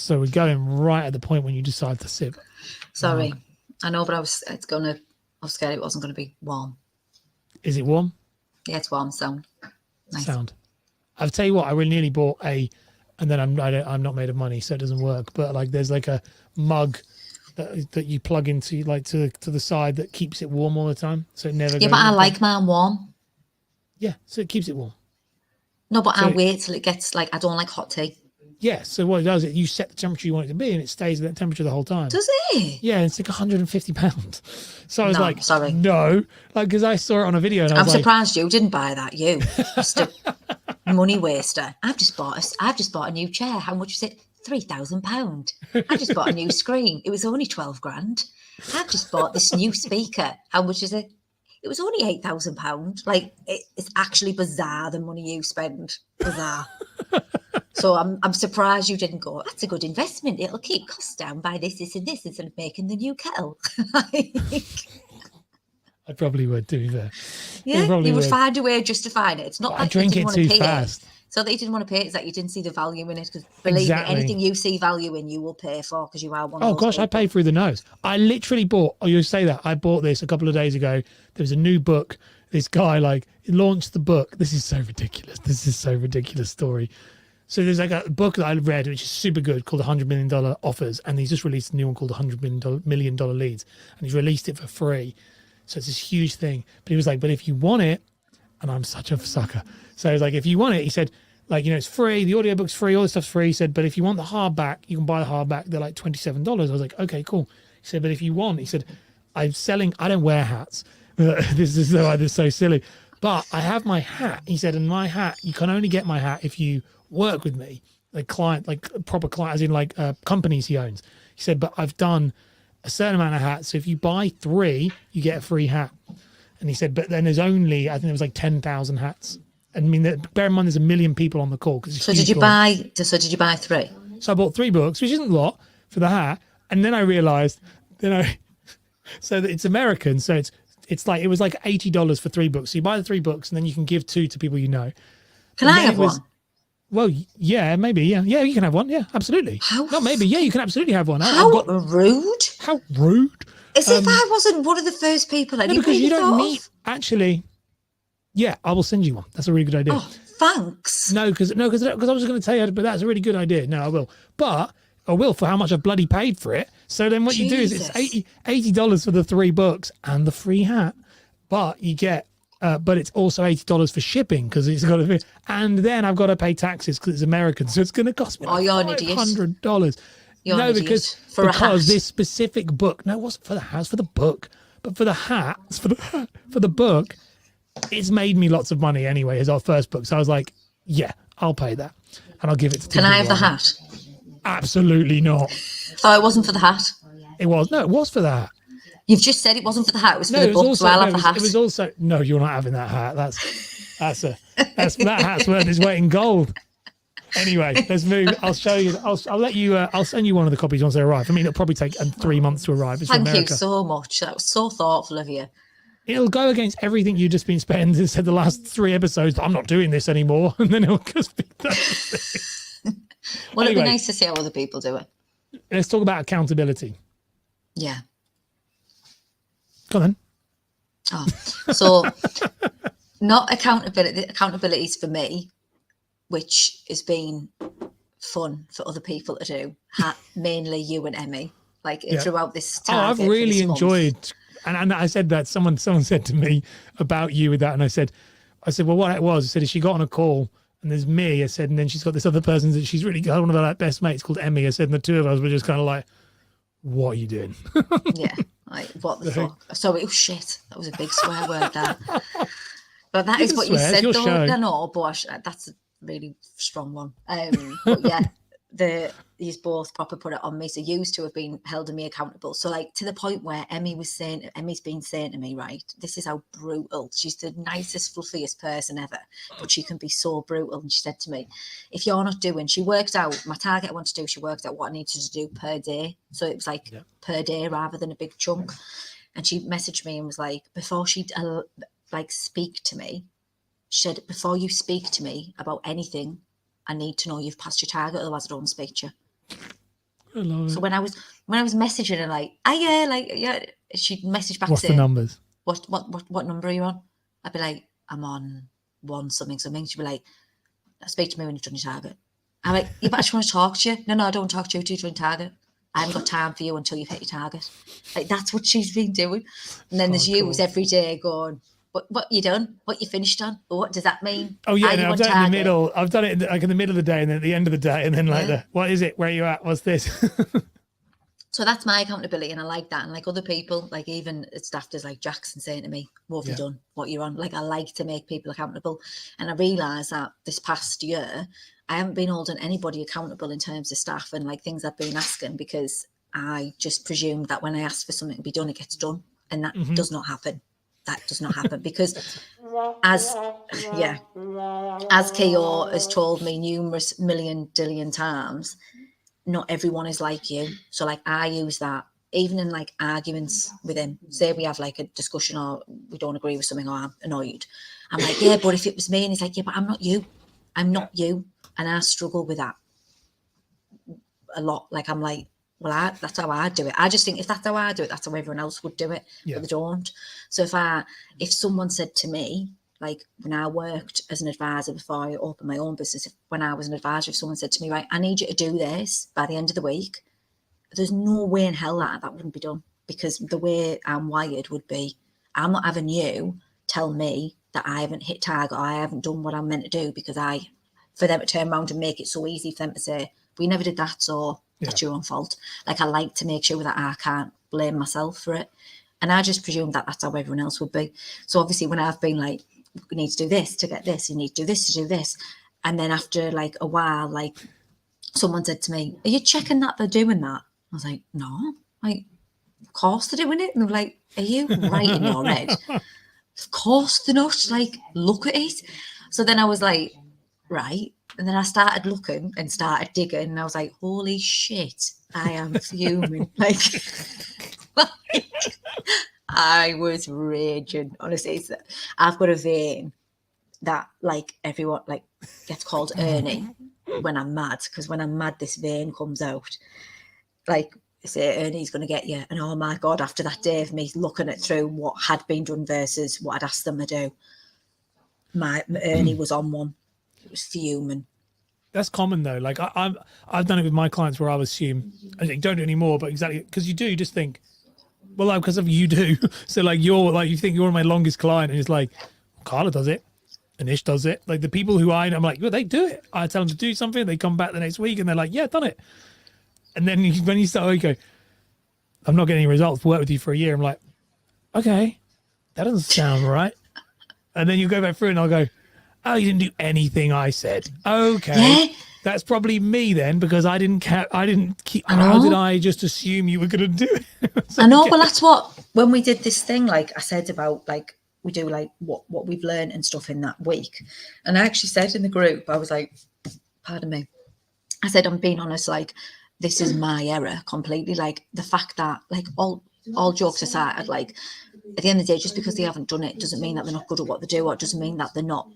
So we're going right at the point when you decide to sip. Sorry, I know, but I was scared it wasn't going to be warm. Is it warm? Yeah, it's warm. Sound. Nice. Sound. I'll tell you what, I really nearly bought and then I'm not made of money, so it doesn't work. But like, there's like a mug that you plug into like to the side that keeps it warm all the time, so it never. Yeah, but I like mine warm. Yeah, so it keeps it warm. No, but I wait till it gets like, I don't like hot tea. Yeah, so what it does is you set the temperature you want it to be, and it stays at that temperature the whole time. Does it? Yeah, it's like £150. So I was like, sorry, no, like because I saw it on a video, and I'm surprised you didn't buy that. You, Mr. Money waster. I've just bought a new chair. How much was it? £3,000. I just bought a new screen. It was only 12 grand. I've just bought this new speaker. How much is it? It was only £8,000. Like, it's actually bizarre the money you spend. Bizarre. So I'm surprised you didn't go, that's a good investment. It'll keep costs down by this, and this instead of making the new kettle. I probably would do that. Yeah, you would find a way of justifying it. It's not like I drink it too fast. So that you didn't want to pay it, is that you didn't see the value in it. Because believe me, anything you see value in, you will pay for, because you are one of those gosh, people. I pay through the nose. I literally bought, you say that, I bought this a couple of days ago. There was a new book. This guy, he launched the book. This is so ridiculous. This is so ridiculous story. So there's like a book that I read, which is super good, called $100 Million Offers. And he's just released a new one called $100 Million Leads. And he's released it for free. So it's this huge thing. But he was like, but if you want it, and I'm such a sucker. So he's like, if you want it, he said, it's free. The audiobook's free. All this stuff's free. He said, but if you want the hardback, you can buy the hardback. They're like $27. I was like, okay, cool. He said, but if you want, he said, I don't wear hats. This is either so silly. But I have my hat. He said, and my hat, you can only get my hat if you work with me, like a proper client, as in companies he owns. He said, but I've done a certain amount of hats. So if you buy 3, you get a free hat. And he said, but then there's only, I think there was like 10,000 hats. I mean, bear in mind, there's 1 million people on the call. So did you buy 3? So I bought 3 books, which isn't a lot for the hat. And then I realized, so that it's American. So it's like, it was like $80 for 3 books. So you buy the 3 books and then you can give 2 to people you know. Can I have one? Well, yeah, maybe. Yeah, you can have one. Yeah, absolutely. Maybe. Yeah, you can absolutely have one. How rude. How rude. As if I wasn't one of the first people anybody because you don't need, of. Actually, yeah, I will send you one. That's a really good idea. Oh, thanks. No, because I was going to tell you, but that's a really good idea. No, I will. But I will for how much I bloody paid for it. So then what you do is it's $80 for the 3 books and the free hat. But you get, but it's also $80 for shipping because it's got to be, and then I've got to pay taxes because it's American. So it's going to cost me like $500. No, because this specific book. No, it wasn't for the house, for the book. But for the hat, for the book, it's made me lots of money anyway as our first book. So I was like, yeah, I'll pay that. And I'll give it to Can I have the hat? Absolutely not. Oh, it wasn't for the hat? It was. No, it was for the hat. You've just said it wasn't for the hat. It was for the book, also, so I'll have the hat. It was also, no, you're not having that hat. That hat's worth its weight in gold. Anyway, let's move. I'll show you. I'll let you. I'll send you one of the copies once they arrive. I mean, it'll probably take 3 months to arrive. It's Thank you so much. That was so thoughtful of you. It'll go against everything you've just been spending. Said the last 3 episodes. I'm not doing this anymore, and then it'll just be that. Well, anyway, it'd be nice to see how other people do it. Let's talk about accountability. Yeah. Go on then. Oh, so not accountability. Accountability is for me, which has been fun for other people to do, mainly you and Emmy, throughout this time. I've really enjoyed, and I said that someone said to me about you with that, and I said, well, what it was, I said, she got on a call, and there's me, I said, and then she's got this other person that she's really got, one of her best mates called Emmy, I said, and the 2 of us were just kind of like, what are you doing? Yeah, like, what the fuck? Sorry, shit, that was a big swear word there. But that is what you said, though. No, but that's a really strong one. But yeah, these both proper put it on me. So used to have been holding me accountable. So to the point where Emmy's been saying to me, right, this is how brutal. She's the nicest, fluffiest person ever, but she can be so brutal. And she said to me, if you're not doing, she worked out my target I wanted to do, she worked out what I needed to do per day. So it was per day rather than a big chunk. And she messaged me and was like, before she'd speak to me, she said, before you speak to me about anything, I need to know you've passed your target, otherwise I don't speak to you. I love it. So when I was messaging her like, yeah, she'd message back What's saying, the numbers? What number are you on? I'd be like, I'm on 1 something. She'd be like, speak to me when you've done your target. I'm like, yeah, but I just want to talk to you. No, I don't want to talk to you until you've done your target. I haven't got time for you until you've hit your target. Like, that's what she's been doing. And then there's you who's every day going, what you done? What you finished on? Or what does that mean? Oh yeah, no, I've done it in the middle. I've done it like in the middle of the day and then at the end of the day, and then like what is it? Where are you at? What's this? So that's my accountability, and I like that. And like other people, like even staff, there's like Jackson saying to me, what have you done? What you're on? Like, I like to make people accountable. And I realised that this past year, I haven't been holding anybody accountable in terms of staff and like things I've been asking, because I just presumed that when I ask for something to be done, it gets done. And that does not happen. That does not happen, because as K.O. has told me numerous dillion times, not everyone is like you. So like I use that even in like arguments with him. Say we have like a discussion or we don't agree with something or I'm annoyed. I'm like, yeah, but if it was me, and he's like, yeah, but I'm not you. I'm not you. And I struggle with that a lot. Like I'm like, well, that's how I do it. I just think if that's how I do it, that's how everyone else would do it, but they don't. So if someone said to me, like when I worked as an advisor before I opened my own business, when I was an advisor, if someone said to me, right, I need you to do this by the end of the week, there's no way in hell that wouldn't be done, because the way I'm wired would be, I'm not having you tell me that I haven't hit target or I haven't done what I'm meant to do, because for them to turn around and make it so easy for them to say, we never did that, so that's your own fault. Like I like to make sure that I can't blame myself for it. And I just presume that that's how everyone else would be. So obviously when I've been like, we need to do this to get this, you need to do this to do this. And then after like a while, like someone said to me, are you checking that they're doing that? I was like, no, like, of course they're doing it. And they were like, are you right in your head? Of course they're not. Like, look at it. So then I was like, right. And then I started looking and started digging, and I was like, holy shit, I am fuming. like I was raging. Honestly, I've got a vein that like everyone like gets called Ernie when I'm mad, because when I'm mad, this vein comes out. Like say Ernie's going to get you, and oh my god, after that day of me looking it through what had been done versus what I'd asked them to do, my Ernie was on one. It was fuming. That's common though. Like I've done it with my clients where I'll assume, I think don't do it anymore, but exactly because you do, you just think, well, because of you do. So like you think you're my longest client, and it's like Carla does it, Anish does it. Like the people who I'm like, well, they do it. I tell them to do something, they come back the next week and they're like, yeah, done it. And then when you start, you go, I'm not getting any results. Work with you for a year. I'm like, okay, that doesn't sound right. And then you go back through and I'll go, oh, you didn't do anything I said. Okay. That's probably me then, because I didn't keep. How did I just assume you were going to do it? I know, but that's what, when we did this thing, like I said about like, we do like what we've learned and stuff in that week. And I actually said in the group, I was like, pardon me. I said, I'm being honest, like, this is my error completely. Like the fact that like all jokes aside, like at the end of the day, just because they haven't done it doesn't mean that they're not good at what they do, or it doesn't mean that they're not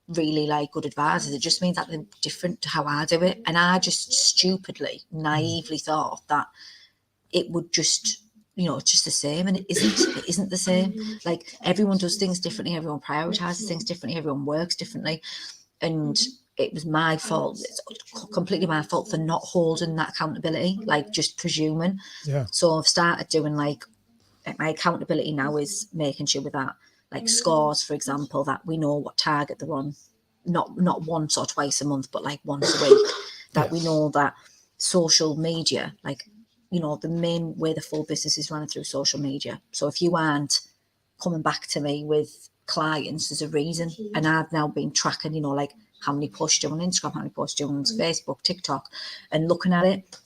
really like good advisors. It just means that they're different to how I do it. And I just stupidly, naively thought that it would just, it's just the same, and it isn't the same. Like everyone does things differently, everyone prioritizes things differently, everyone works differently. And it was my fault. It's completely my fault for not holding that accountability, like just presuming. Yeah. So I've started doing like my accountability now is making sure with that, like scores, for example, that we know what target they're on, not once or twice a month, but like once a week, that we know that social media, like, the main way the full business is running through social media. So if you aren't coming back to me with clients, there's a reason. And I've now been tracking, like how many posts do on Instagram, how many posts do on Facebook, TikTok, and looking at it.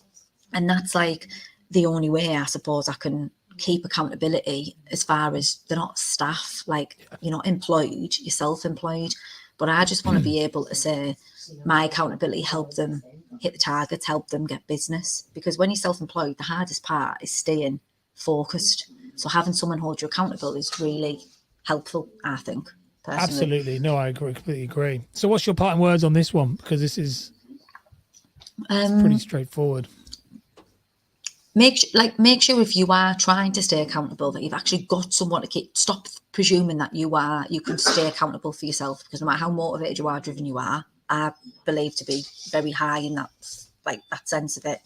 And that's like the only way, I suppose, I can keep accountability, as far as they're not staff, like you're not employed, you're self-employed. But I just want to be able to say my accountability help them hit the targets, help them get business, because when you're self-employed, the hardest part is staying focused. So having someone hold you accountable is really helpful, I think, personally. Absolutely. No, I completely agree. So what's your parting words on this one, because this is pretty straightforward? make sure if you are trying to stay accountable that you've actually got someone to keep. Stop presuming that you can stay accountable for yourself, because no matter how motivated you are, driven you are, I believe to be very high in that, like that sense of it,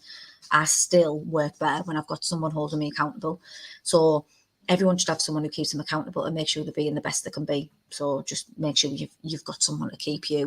I still work better when I've got someone holding me accountable. So everyone should have someone who keeps them accountable and make sure they're being the best they can be. So just make sure you've got someone to keep you